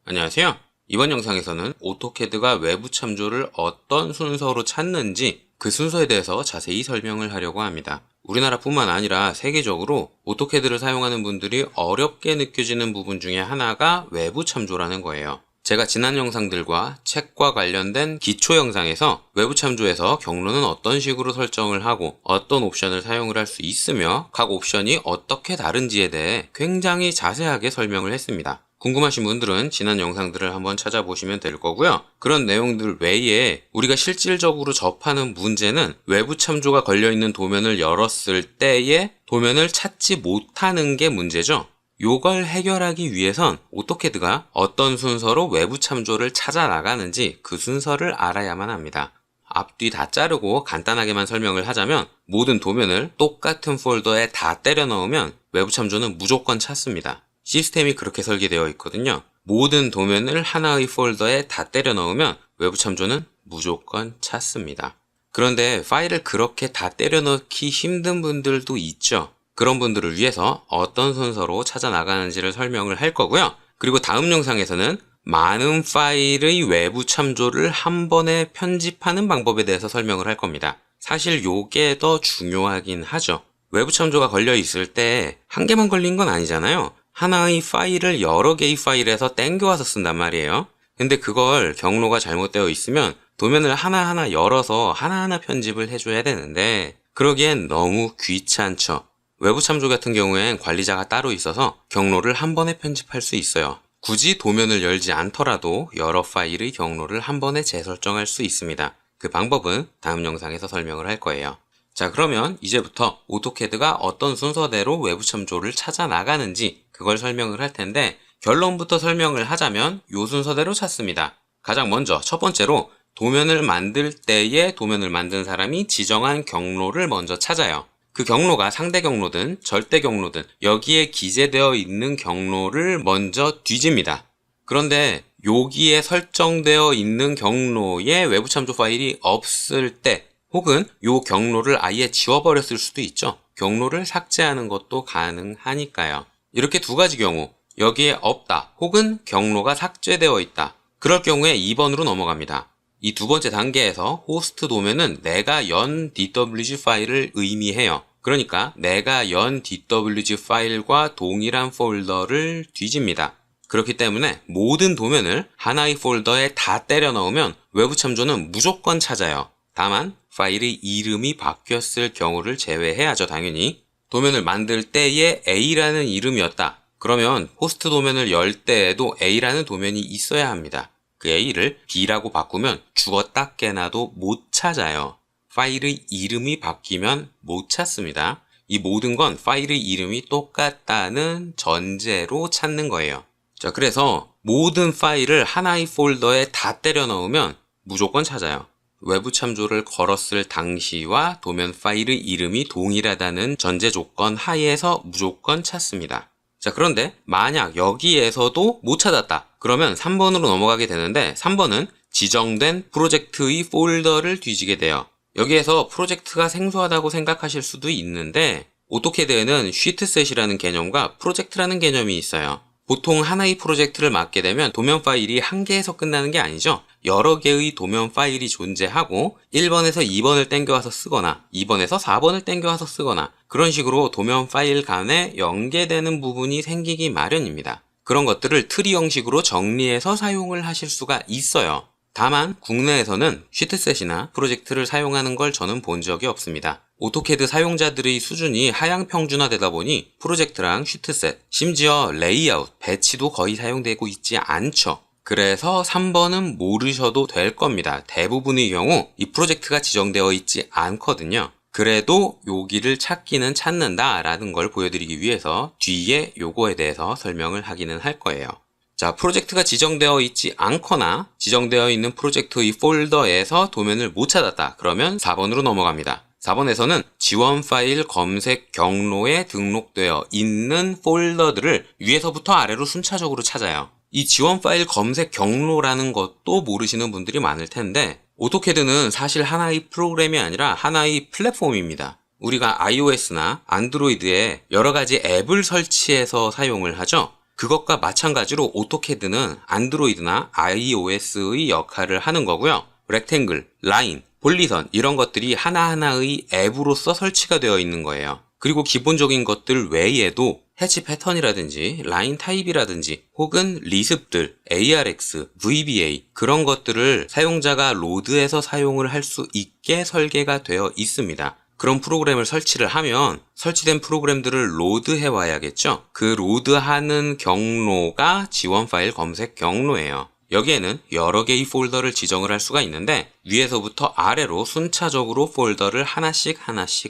안녕하세요. 이번 영상에서는 오토캐드가 외부 참조를 어떤 순서로 찾는지 그 순서에 대해서 자세히 설명을 하려고 합니다. 우리나라뿐만 아니라 세계적으로 오토캐드를 사용하는 분들이 어렵게 느껴지는 부분 중에 하나가 외부 참조라는 거예요. 제가 지난 영상들과 책과 관련된 기초 영상에서 외부 참조에서 경로는 어떤 식으로 설정을 하고 어떤 옵션을 사용을 할 수 있으며 각 옵션이 어떻게 다른지에 대해 굉장히 자세하게 설명을 했습니다. 궁금하신 분들은 지난 영상들을 한번 찾아보시면 될 거고요. 그런 내용들 외에 우리가 실질적으로 접하는 문제는 외부 참조가 걸려있는 도면을 열었을 때에 도면을 찾지 못하는 게 문제죠. 요걸 해결하기 위해선 오토캐드가 어떤 순서로 외부 참조를 찾아 나가는지 그 순서를 알아야만 합니다. 앞뒤 다 자르고 간단하게만 설명을 하자면 모든 도면을 똑같은 폴더에 다 때려 넣으면 외부 참조는 무조건 찾습니다. 시스템이 그렇게 설계되어 있거든요. 모든 도면을 하나의 폴더에 다 때려 넣으면 외부 참조는 무조건 찾습니다. 그런데 파일을 그렇게 다 때려 넣기 힘든 분들도 있죠. 그런 분들을 위해서 어떤 순서로 찾아 나가는지를 설명을 할 거고요. 그리고 다음 영상에서는 많은 파일의 외부 참조를 한 번에 편집하는 방법에 대해서 설명을 할 겁니다. 사실 요게 더 중요하긴 하죠. 외부 참조가 걸려 있을 때 한 개만 걸린 건 아니잖아요. 하나의 파일을 여러 개의 파일에서 땡겨와서 쓴단 말이에요. 근데 그걸 경로가 잘못되어 있으면 도면을 하나하나 열어서 하나하나 편집을 해줘야 되는데 그러기엔 너무 귀찮죠. 외부 참조 같은 경우엔 관리자가 따로 있어서 경로를 한 번에 편집할 수 있어요. 굳이 도면을 열지 않더라도 여러 파일의 경로를 한 번에 재설정할 수 있습니다. 그 방법은 다음 영상에서 설명을 할 거예요. 자, 그러면 이제부터 오토캐드가 어떤 순서대로 외부 참조를 찾아 나가는지 그걸 설명을 할 텐데 결론부터 설명을 하자면 요 순서대로 찾습니다. 가장 먼저 첫 번째로 도면을 만들 때에 도면을 만든 사람이 지정한 경로를 먼저 찾아요. 그 경로가 상대 경로든 절대 경로든 여기에 기재되어 있는 경로를 먼저 뒤집니다. 그런데 여기에 설정되어 있는 경로에 외부 참조 파일이 없을 때 혹은 요 경로를 아예 지워버렸을 수도 있죠. 경로를 삭제하는 것도 가능하니까요. 이렇게 두 가지 경우, 여기에 없다 혹은 경로가 삭제되어 있다. 그럴 경우에 2번으로 넘어갑니다. 이 두 번째 단계에서 호스트 도면은 내가 연 DWG 파일을 의미해요. 그러니까 내가 연 DWG 파일과 동일한 폴더를 뒤집니다. 그렇기 때문에 모든 도면을 하나의 폴더에 다 때려 넣으면 외부 참조는 무조건 찾아요. 다만 파일의 이름이 바뀌었을 경우를 제외해야죠, 당연히. 도면을 만들 때에 A라는 이름이었다. 그러면 호스트 도면을 열 때에도 A라는 도면이 있어야 합니다. 그 A를 B라고 바꾸면 죽었다 깨나도 못 찾아요. 파일의 이름이 바뀌면 못 찾습니다. 이 모든 건 파일의 이름이 똑같다는 전제로 찾는 거예요. 자, 그래서 모든 파일을 하나의 폴더에 다 때려 넣으면 무조건 찾아요. 외부 참조를 걸었을 당시와 도면 파일의 이름이 동일하다는 전제 조건 하에서 무조건 찾습니다. 자, 그런데 만약 여기에서도 못 찾았다. 그러면 3번으로 넘어가게 되는데 3번은 지정된 프로젝트의 폴더를 뒤지게 돼요. 여기에서 프로젝트가 생소하다고 생각하실 수도 있는데 오토캐드에는 쉬트셋이라는 개념과 프로젝트라는 개념이 있어요. 보통 하나의 프로젝트를 맡게 되면 도면 파일이 한 개에서 끝나는 게 아니죠. 여러 개의 도면 파일이 존재하고 1번에서 2번을 땡겨와서 쓰거나 2번에서 4번을 땡겨와서 쓰거나 그런 식으로 도면 파일 간에 연계되는 부분이 생기기 마련입니다. 그런 것들을 트리 형식으로 정리해서 사용을 하실 수가 있어요. 다만 국내에서는 쉬트셋이나 프로젝트를 사용하는 걸 저는 본 적이 없습니다. 오토캐드 사용자들의 수준이 하향 평준화되다 보니 프로젝트랑 쉬트셋, 심지어 레이아웃, 배치도 거의 사용되고 있지 않죠. 그래서 3번은 모르셔도 될 겁니다. 대부분의 경우 이 프로젝트가 지정되어 있지 않거든요. 그래도 여기를 찾기는 찾는다라는 걸 보여드리기 위해서 뒤에 요거에 대해서 설명을 하기는 할 거예요. 자, 프로젝트가 지정되어 있지 않거나 지정되어 있는 프로젝트의 폴더에서 도면을 못 찾았다. 그러면 4번으로 넘어갑니다. 4번에서는 지원 파일 검색 경로에 등록되어 있는 폴더들을 위에서부터 아래로 순차적으로 찾아요. 이 지원 파일 검색 경로라는 것도 모르시는 분들이 많을 텐데 오토캐드는 사실 하나의 프로그램이 아니라 하나의 플랫폼입니다. 우리가 iOS나 안드로이드에 여러 가지 앱을 설치해서 사용을 하죠. 그것과 마찬가지로 오토캐드는 안드로이드나 iOS의 역할을 하는 거고요. 렉탱글, 라인, 볼리선 이런 것들이 하나하나의 앱으로서 설치가 되어 있는 거예요. 그리고 기본적인 것들 외에도 해치 패턴이라든지 라인 타입이라든지 혹은 리습들, ARX, VBA 그런 것들을 사용자가 로드해서 사용을 할 수 있게 설계가 되어 있습니다. 그런 프로그램을 설치를 하면 설치된 프로그램들을 로드해 와야겠죠. 그 로드하는 경로가 지원 파일 검색 경로예요. 여기에는 여러 개의 폴더를 지정을 할 수가 있는데 위에서부터 아래로 순차적으로 폴더를 하나씩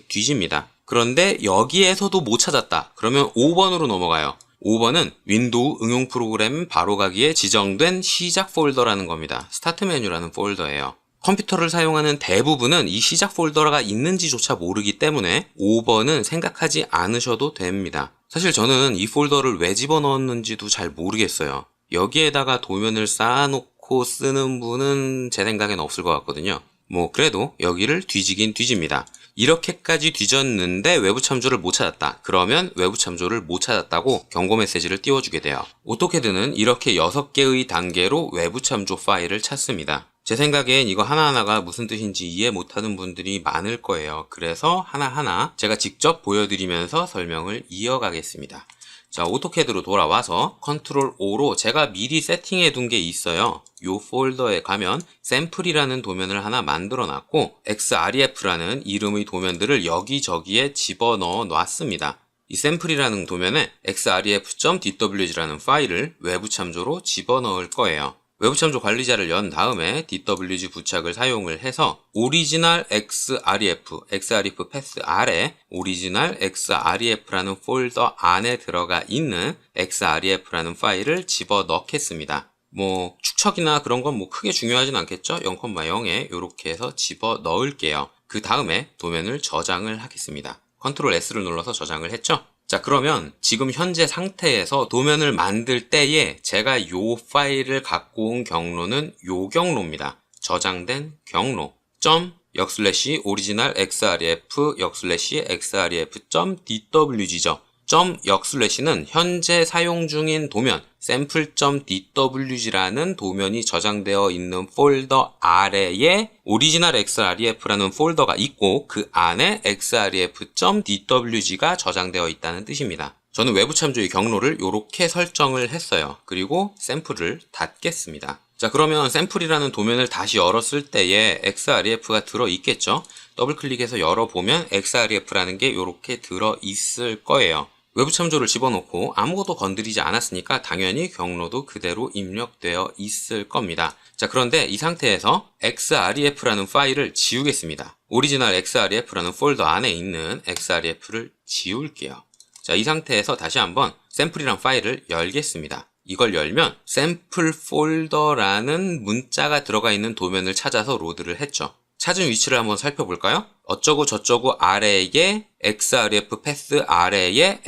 뒤집니다. 그런데 여기에서도 못 찾았다. 그러면 5번으로 넘어가요. 5번은 윈도우 응용 프로그램 바로가기에 지정된 시작 폴더라는 겁니다. 스타트 메뉴라는 폴더예요. 컴퓨터를 사용하는 대부분은 이 시작 폴더가 있는지조차 모르기 때문에 5번은 생각하지 않으셔도 됩니다. 사실 저는 이 폴더를 왜 집어넣었는지도 잘 모르겠어요. 여기에다가 도면을 쌓아놓고 쓰는 분은 제 생각엔 없을 것 같거든요. 그래도 여기를 뒤지긴 뒤집니다. 이렇게까지 뒤졌는데 외부 참조를 못 찾았다. 그러면 외부 참조를 못 찾았다고 경고 메시지를 띄워주게 돼요. 오토캐드는 이렇게 6개의 단계로 외부 참조 파일을 찾습니다. 제 생각엔 이거 하나하나가 무슨 뜻인지 이해 못하는 분들이 많을 거예요. 그래서 하나하나 제가 직접 보여드리면서 설명을 이어가겠습니다. 자, 오토캐드로 돌아와서 컨트롤 O로 제가 미리 세팅해 둔 게 있어요. 요 폴더에 가면 샘플이라는 도면을 하나 만들어 놨고 XREF라는 이름의 도면들을 여기저기에 집어넣어 놨습니다. 이 샘플이라는 도면에 xref.dwg라는 파일을 외부 참조로 집어넣을 거예요. 외부 참조 관리자를 연 다음에 DWG 부착을 사용을 해서 오리지널 XREF 패스 아래 오리지널 XREF라는 폴더 안에 들어가 있는 XREF라는 파일을 집어넣겠습니다. 축척이나 그런 건 크게 중요하진 않겠죠? 0,0에 이렇게 해서 집어넣을게요. 그 다음에 도면을 저장을 하겠습니다. 컨트롤 S를 눌러서 저장을 했죠? 자, 그러면 지금 현재 상태에서 도면을 만들 때에 제가 요 파일을 갖고 온 경로는 요 경로입니다. 저장된 경로 ./original xref xref.dwg죠. ./는 현재 사용 중인 도면 sample.dwg라는 도면이 저장되어 있는 폴더 아래에 original xref라는 폴더가 있고 그 안에 xref.dwg가 저장되어 있다는 뜻입니다. 저는 외부 참조의 경로를 이렇게 설정을 했어요. 그리고 샘플을 닫겠습니다. 자, 그러면 샘플이라는 도면을 다시 열었을 때에 XREF가 들어있겠죠? 더블클릭해서 열어보면 XREF라는 게 이렇게 들어있을 거예요. 외부 참조를 집어넣고 아무것도 건드리지 않았으니까 당연히 경로도 그대로 입력되어 있을 겁니다. 자, 그런데 이 상태에서 XREF라는 파일을 지우겠습니다. 오리지널 XREF라는 폴더 안에 있는 XREF를 지울게요. 자, 이 상태에서 다시 한번 샘플이란 파일을 열겠습니다. 이걸 열면 샘플 폴더라는 문자가 들어가 있는 도면을 찾아서 로드를 했죠. 찾은 위치를 한번 살펴볼까요? 어쩌고 저쩌고 아래에 XREF 패스 아래에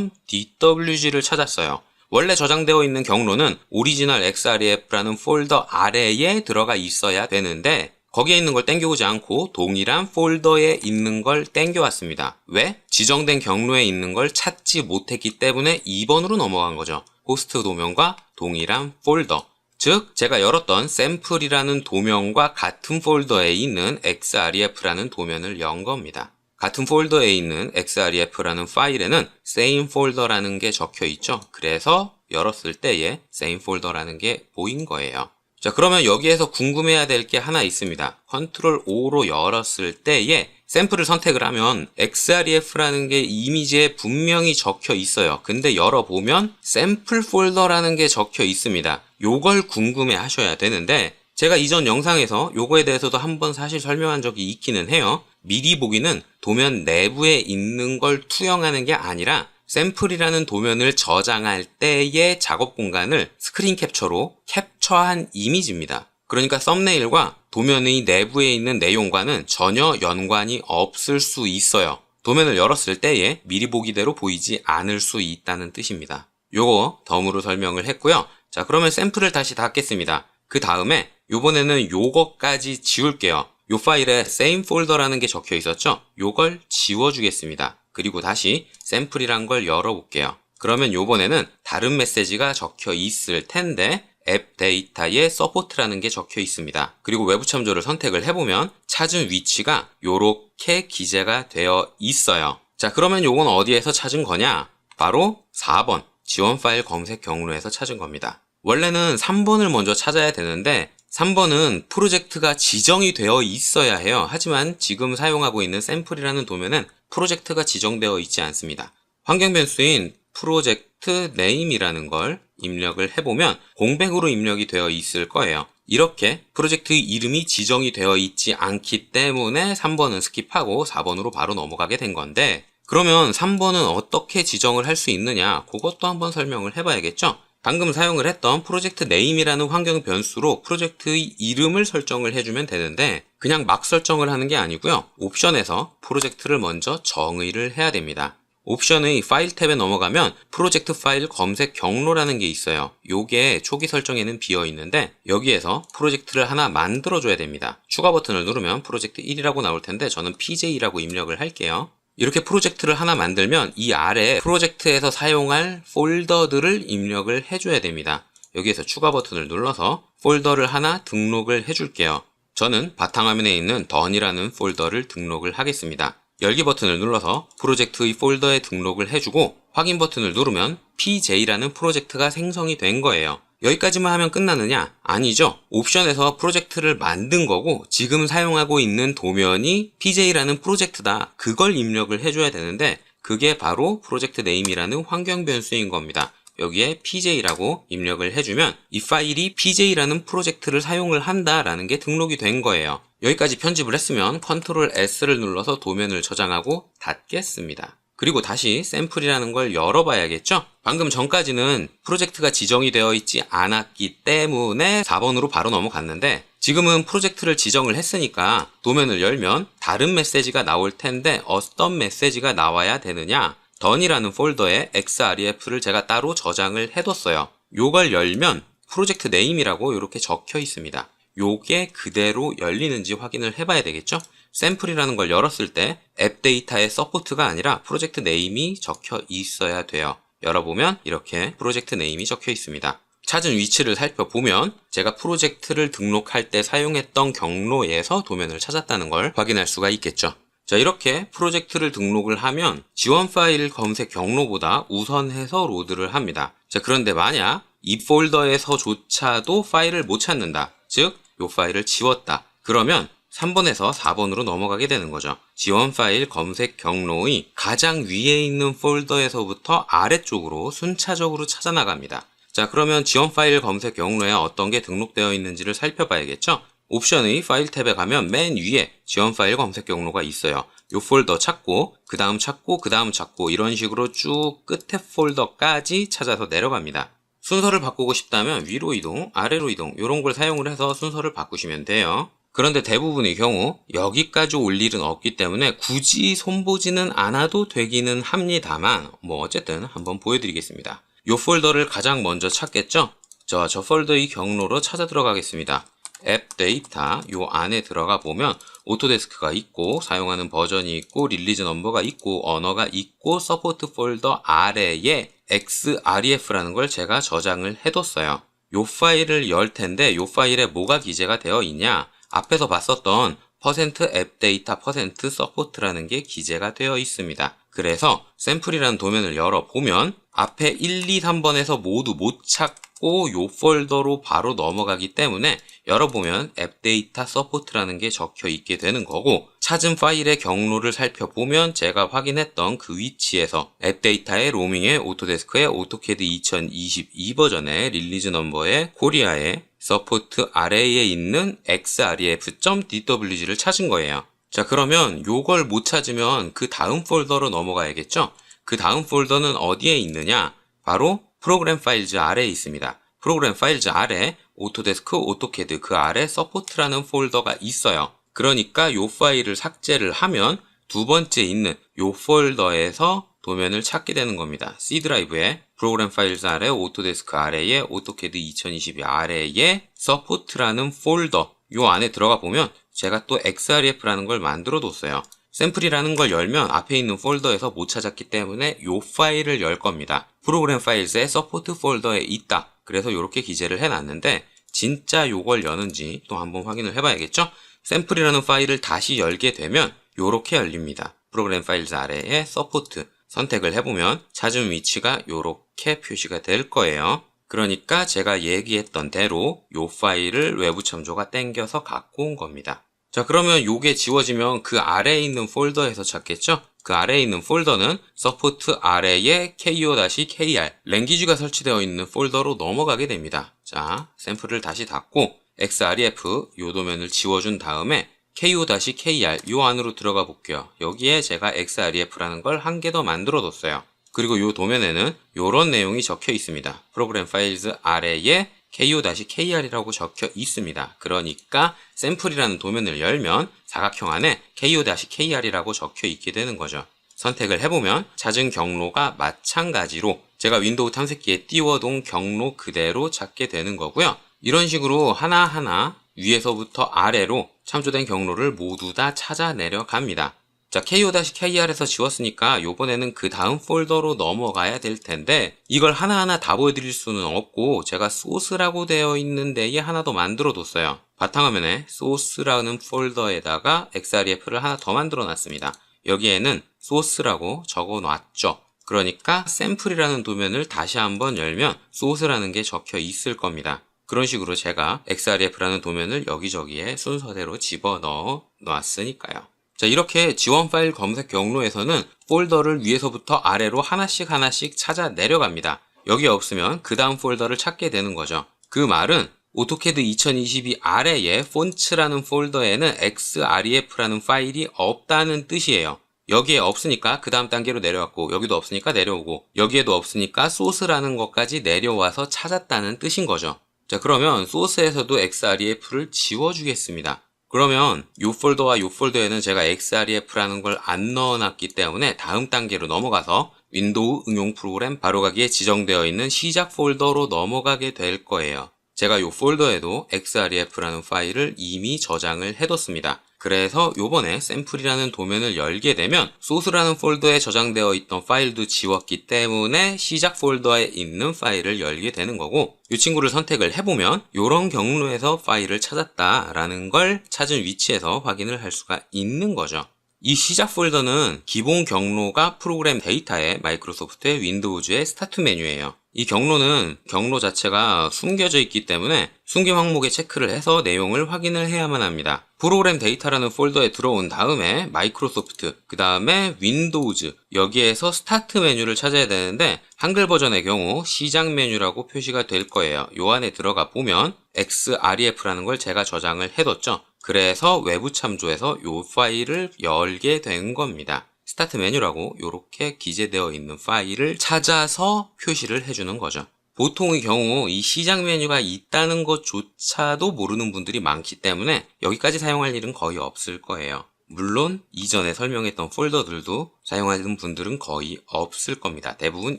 xref.dwg를 찾았어요. 원래 저장되어 있는 경로는 오리지널 XREF라는 폴더 아래에 들어가 있어야 되는데 거기에 있는 걸 땡겨오지 않고 동일한 폴더에 있는 걸 땡겨왔습니다. 왜? 지정된 경로에 있는 걸 찾지 못했기 때문에 2번으로 넘어간 거죠. 호스트 도면과 동일한 폴더. 즉, 제가 열었던 샘플이라는 도면과 같은 폴더에 있는 XREF라는 도면을 연 겁니다. 같은 폴더에 있는 XREF라는 파일에는 same 폴더라는 게 적혀 있죠. 그래서 열었을 때에 same 폴더라는 게 보인 거예요. 자, 그러면 여기에서 궁금해야 될 게 하나 있습니다. 컨트롤 O로 열었을 때에 샘플을 선택을 하면 XREF라는 게 이미지에 분명히 적혀 있어요. 근데 열어보면 샘플 폴더라는 게 적혀 있습니다. 요걸 궁금해 하셔야 되는데 제가 이전 영상에서 요거에 대해서도 한번 사실 설명한 적이 있기는 해요. 미리 보기는 도면 내부에 있는 걸 투영하는 게 아니라 샘플이라는 도면을 저장할 때의 작업 공간을 스크린 캡처로 캡처한 이미지입니다. 그러니까 썸네일과 도면의 내부에 있는 내용과는 전혀 연관이 없을 수 있어요. 도면을 열었을 때에 미리 보기대로 보이지 않을 수 있다는 뜻입니다. 요거 덤으로 설명을 했고요. 자, 그러면 샘플을 다시 닫겠습니다. 그 다음에 요번에는 요거까지 지울게요. 요 파일에 same 폴더라는 게 적혀 있었죠? 요걸 지워주겠습니다. 그리고 다시 샘플이란 걸 열어볼게요. 그러면 요번에는 다른 메시지가 적혀 있을 텐데 앱 데이터에 서포트라는 게 적혀 있습니다. 그리고 외부 참조를 선택을 해보면 찾은 위치가 요렇게 기재가 되어 있어요. 자, 그러면 요건 어디에서 찾은 거냐? 바로 4번 지원 파일 검색 경로에서 찾은 겁니다. 원래는 3번을 먼저 찾아야 되는데 3번은 프로젝트가 지정이 되어 있어야 해요. 하지만 지금 사용하고 있는 샘플이라는 도면은 프로젝트가 지정되어 있지 않습니다. 환경 변수인 프로젝트 네임이라는 걸 입력을 해보면 공백으로 입력이 되어 있을 거예요. 이렇게 프로젝트 이름이 지정이 되어 있지 않기 때문에 3번은 스킵하고 4번으로 바로 넘어가게 된 건데, 그러면 3번은 어떻게 지정을 할 수 있느냐, 그것도 한번 설명을 해봐야겠죠? 방금 사용을 했던 프로젝트 네임이라는 환경 변수로 프로젝트의 이름을 설정을 해주면 되는데, 그냥 막 설정을 하는 게 아니고요. 옵션에서 프로젝트를 먼저 정의를 해야 됩니다. 옵션의 파일 탭에 넘어가면 프로젝트 파일 검색 경로라는 게 있어요. 요게 초기 설정에는 비어 있는데 여기에서 프로젝트를 하나 만들어줘야 됩니다. 추가 버튼을 누르면 프로젝트 1이라고 나올 텐데 저는 PJ라고 입력을 할게요. 이렇게 프로젝트를 하나 만들면 이 아래에 프로젝트에서 사용할 폴더들을 입력을 해줘야 됩니다. 여기에서 추가 버튼을 눌러서 폴더를 하나 등록을 해줄게요. 저는 바탕화면에 있는 done이라는 폴더를 등록을 하겠습니다. 열기 버튼을 눌러서 프로젝트의 폴더에 등록을 해주고 확인 버튼을 누르면 PJ라는 프로젝트가 생성이 된 거예요. 여기까지만 하면 끝나느냐? 아니죠. 옵션에서 프로젝트를 만든 거고 지금 사용하고 있는 도면이 PJ라는 프로젝트다. 그걸 입력을 해줘야 되는데 그게 바로 프로젝트 네임이라는 환경 변수인 겁니다. 여기에 PJ라고 입력을 해주면 이 파일이 PJ라는 프로젝트를 사용을 한다라는 게 등록이 된 거예요. 여기까지 편집을 했으면 컨트롤 S를 눌러서 도면을 저장하고 닫겠습니다. 그리고 다시 샘플이라는 걸 열어봐야겠죠? 방금 전까지는 프로젝트가 지정이 되어 있지 않았기 때문에 4번으로 바로 넘어갔는데 지금은 프로젝트를 지정을 했으니까 도면을 열면 다른 메시지가 나올 텐데 어떤 메시지가 나와야 되느냐? done이라는 폴더에 xref를 제가 따로 저장을 해뒀어요. 요걸 열면 프로젝트 네임이라고 이렇게 적혀 있습니다. 요게 그대로 열리는지 확인을 해봐야 되겠죠? 샘플이라는 걸 열었을 때 앱 데이터의 서포트가 아니라 프로젝트 네임이 적혀 있어야 돼요. 열어보면 이렇게 프로젝트 네임이 적혀 있습니다. 찾은 위치를 살펴보면 제가 프로젝트를 등록할 때 사용했던 경로에서 도면을 찾았다는 걸 확인할 수가 있겠죠. 자, 이렇게 프로젝트를 등록을 하면 지원 파일 검색 경로보다 우선해서 로드를 합니다. 자, 그런데 만약 이 폴더에서조차도 파일을 못 찾는다. 즉, 이 파일을 지웠다. 그러면 3번에서 4번으로 넘어가게 되는 거죠. 지원 파일 검색 경로의 가장 위에 있는 폴더에서부터 아래쪽으로 순차적으로 찾아 나갑니다. 자, 그러면 지원 파일 검색 경로에 어떤 게 등록되어 있는지를 살펴봐야겠죠? 옵션의 파일 탭에 가면 맨 위에 지원 파일 검색 경로가 있어요. 요 폴더 찾고 그 다음 찾고 그 다음 찾고 이런 식으로 쭉 끝에 폴더까지 찾아서 내려갑니다. 순서를 바꾸고 싶다면 위로 이동, 아래로 이동 이런 걸 사용을 해서 순서를 바꾸시면 돼요. 그런데 대부분의 경우 여기까지 올 일은 없기 때문에 굳이 손보지는 않아도 되기는 합니다만 어쨌든 한번 보여드리겠습니다. 요 폴더를 가장 먼저 찾겠죠? 저 폴더의 경로로 찾아 들어가겠습니다. 앱 데이터 요 안에 들어가 보면 오토데스크가 있고 사용하는 버전이 있고 릴리즈 넘버가 있고 언어가 있고 서포트 폴더 아래에 xref라는 걸 제가 저장을 해뒀어요. 요 파일을 열 텐데 요 파일에 뭐가 기재가 되어 있냐? 앞에서 봤었던 %appdata %support라는 게 기재가 되어 있습니다. 그래서 샘플이라는 도면을 열어보면 앞에 1, 2, 3번에서 모두 못 찾고 요 폴더로 바로 넘어가기 때문에 열어보면 appdata support라는 게 적혀 있게 되는 거고 찾은 파일의 경로를 살펴보면 제가 확인했던 그 위치에서 앱데이터의 로밍의 오토데스크의 오토캐드 2022 버전의 릴리즈 넘버의 코리아의 서포트 아래에 있는 xref.dwg를 찾은 거예요. 자, 그러면 요걸 못 찾으면 그 다음 폴더로 넘어가야겠죠? 그 다음 폴더는 어디에 있느냐? 바로 프로그램 파일즈 아래에 있습니다. 프로그램 파일즈 아래 오토데스크, 오토캐드 그 아래 서포트라는 폴더가 있어요. 그러니까 요 파일을 삭제를 하면 두 번째 있는 요 폴더에서 도면을 찾게 되는 겁니다. C 드라이브에 프로그램 파일즈 아래 오토데스크 아래에 오토캐드 2022 아래에 서포트라는 폴더 요 안에 들어가 보면 제가 또 xref라는 걸 만들어 뒀어요. 샘플이라는 걸 열면 앞에 있는 폴더에서 못 찾았기 때문에 요 파일을 열 겁니다. 프로그램 파일즈의 서포트 폴더에 있다. 그래서 이렇게 기재를 해놨는데 진짜 요걸 여는지 또 한번 확인을 해봐야겠죠? 샘플이라는 파일을 다시 열게 되면 요렇게 열립니다. 프로그램 파일즈 아래에 서포트 선택을 해보면 찾은 위치가 요렇게 표시가 될 거예요. 그러니까 제가 얘기했던 대로 요 파일을 외부 참조가 땡겨서 갖고 온 겁니다. 자, 그러면 요게 지워지면 그 아래에 있는 폴더에서 찾겠죠? 그 아래에 있는 폴더는 서포트 아래에 ko-kr 랭귀지가 설치되어 있는 폴더로 넘어가게 됩니다. 자, 샘플을 다시 닫고 xref 요 도면을 지워준 다음에 ko-kr 요 안으로 들어가 볼게요. 여기에 제가 xref라는 걸 한 개 더 만들어 뒀어요. 그리고 요 도면에는 요런 내용이 적혀 있습니다. 프로그램 파일즈 아래에 ko-kr이라고 적혀 있습니다. 그러니까 샘플이라는 도면을 열면 사각형 안에 ko-kr이라고 적혀 있게 되는 거죠. 선택을 해보면 찾은 경로가 마찬가지로 제가 윈도우 탐색기에 띄워둔 경로 그대로 찾게 되는 거고요. 이런 식으로 하나하나 위에서부터 아래로 참조된 경로를 모두 다 찾아내려 갑니다. 자, ko-kr에서 지웠으니까 요번에는 그 다음 폴더로 넘어가야 될 텐데 이걸 하나하나 다 보여드릴 수는 없고 제가 소스라고 되어 있는 데에 하나 더 만들어 뒀어요. 바탕화면에 소스라는 폴더에다가 xref를 하나 더 만들어 놨습니다. 여기에는 소스라고 적어 놨죠. 그러니까 샘플이라는 도면을 다시 한번 열면 소스라는 게 적혀 있을 겁니다. 그런 식으로 제가 xref라는 도면을 여기저기에 순서대로 집어넣어 놨으니까요. 자, 이렇게 지원 파일 검색 경로에서는 폴더를 위에서부터 아래로 하나씩 찾아 내려갑니다. 여기 없으면 그 다음 폴더를 찾게 되는 거죠. 그 말은 오토캐드 2022 아래에 폰츠라는 폴더에는 xref라는 파일이 없다는 뜻이에요. 여기에 없으니까 그 다음 단계로 내려왔고 여기도 없으니까 내려오고 여기에도 없으니까 소스라는 것까지 내려와서 찾았다는 뜻인 거죠. 자, 그러면 소스에서도 xref를 지워주겠습니다. 그러면 요 폴더와 요 폴더에는 제가 xref라는 걸 안 넣어놨기 때문에 다음 단계로 넘어가서 윈도우 응용 프로그램 바로가기에 지정되어 있는 시작 폴더로 넘어가게 될 거예요. 제가 요 폴더에도 xref라는 파일을 이미 저장을 해뒀습니다. 그래서 요번에 샘플이라는 도면을 열게 되면 소스라는 폴더에 저장되어 있던 파일도 지웠기 때문에 시작 폴더에 있는 파일을 열게 되는 거고 이 친구를 선택을 해보면 이런 경로에서 파일을 찾았다라는 걸 찾은 위치에서 확인을 할 수가 있는 거죠. 이 시작 폴더는 기본 경로가 프로그램 데이터의 마이크로소프트의 윈도우즈의 스타트 메뉴예요. 이 경로는 경로 자체가 숨겨져 있기 때문에 숨김 항목에 체크를 해서 내용을 확인을 해야만 합니다. 프로그램 데이터라는 폴더에 들어온 다음에 마이크로소프트, 그 다음에 윈도우즈, 여기에서 스타트 메뉴를 찾아야 되는데 한글 버전의 경우 시작 메뉴라고 표시가 될 거예요. 요 안에 들어가 보면 xref라는 걸 제가 저장을 해뒀죠. 그래서 외부 참조에서 요 파일을 열게 된 겁니다. 스타트 메뉴라고 이렇게 기재되어 있는 파일을 찾아서 표시를 해주는 거죠. 보통의 경우 이 시작 메뉴가 있다는 것조차도 모르는 분들이 많기 때문에 여기까지 사용할 일은 거의 없을 거예요. 물론 이전에 설명했던 폴더들도 사용하는 분들은 거의 없을 겁니다. 대부분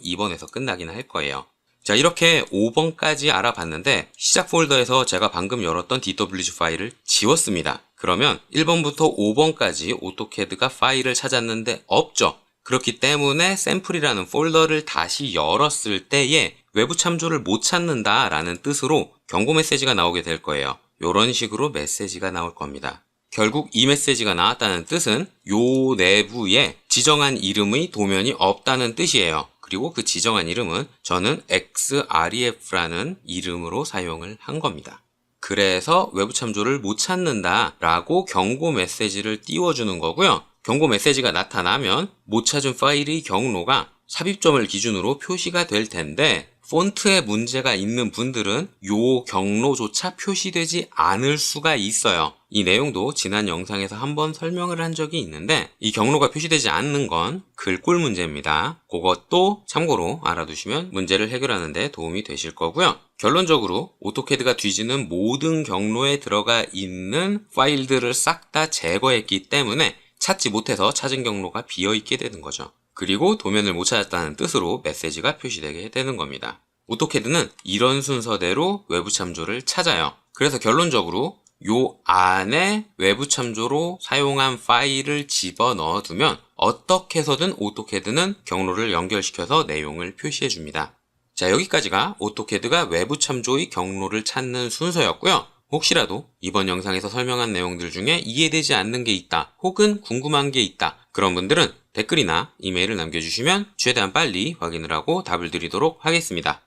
2번에서 끝나긴 할 거예요. 자, 이렇게 5번까지 알아봤는데 시작 폴더에서 제가 방금 열었던 DWG 파일을 지웠습니다. 그러면 1번부터 5번까지 오토캐드가 파일을 찾았는데 없죠. 그렇기 때문에 샘플이라는 폴더를 다시 열었을 때에 외부 참조를 못 찾는다라는 뜻으로 경고 메시지가 나오게 될 거예요. 이런 식으로 메시지가 나올 겁니다. 결국 이 메시지가 나왔다는 뜻은 요 내부에 지정한 이름의 도면이 없다는 뜻이에요. 그리고 그 지정한 이름은 저는 xref라는 이름으로 사용을 한 겁니다. 그래서 외부 참조를 못 찾는다 라고 경고 메시지를 띄워주는 거고요. 경고 메시지가 나타나면 못 찾은 파일의 경로가 삽입점을 기준으로 표시가 될 텐데 폰트에 문제가 있는 분들은 요 경로조차 표시되지 않을 수가 있어요. 이 내용도 지난 영상에서 한번 설명을 한 적이 있는데 이 경로가 표시되지 않는 건 글꼴 문제입니다. 그것도 참고로 알아두시면 문제를 해결하는 데 도움이 되실 거고요. 결론적으로 오토캐드가 뒤지는 모든 경로에 들어가 있는 파일들을 싹 다 제거했기 때문에 찾지 못해서 찾은 경로가 비어있게 되는 거죠. 그리고 도면을 못 찾았다는 뜻으로 메시지가 표시되게 되는 겁니다. 오토캐드는 이런 순서대로 외부 참조를 찾아요. 그래서 결론적으로 요 안에 외부 참조로 사용한 파일을 집어넣어 두면 어떻게 해서든 오토캐드는 경로를 연결시켜서 내용을 표시해 줍니다. 자, 여기까지가 오토캐드가 외부 참조의 경로를 찾는 순서였고요. 혹시라도 이번 영상에서 설명한 내용들 중에 이해되지 않는 게 있다, 혹은 궁금한 게 있다, 그런 분들은 댓글이나 이메일을 남겨주시면 최대한 빨리 확인을 하고 답을 드리도록 하겠습니다.